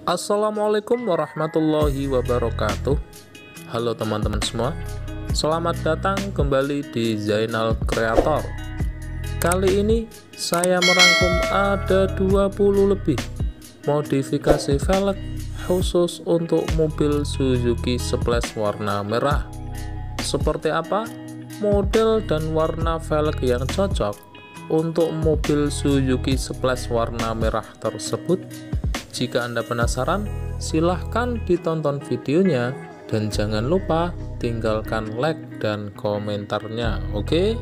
Assalamualaikum warahmatullahi wabarakatuh. Halo teman-teman semua, selamat datang kembali di Zainal Creator. Kali ini saya merangkum ada 20 lebih modifikasi velg khusus untuk mobil Suzuki Splash warna merah. Seperti apa model dan warna velg yang cocok untuk mobil Suzuki Splash warna merah tersebut? Jika Anda penasaran, silahkan ditonton videonya dan jangan lupa tinggalkan like dan komentarnya, oke?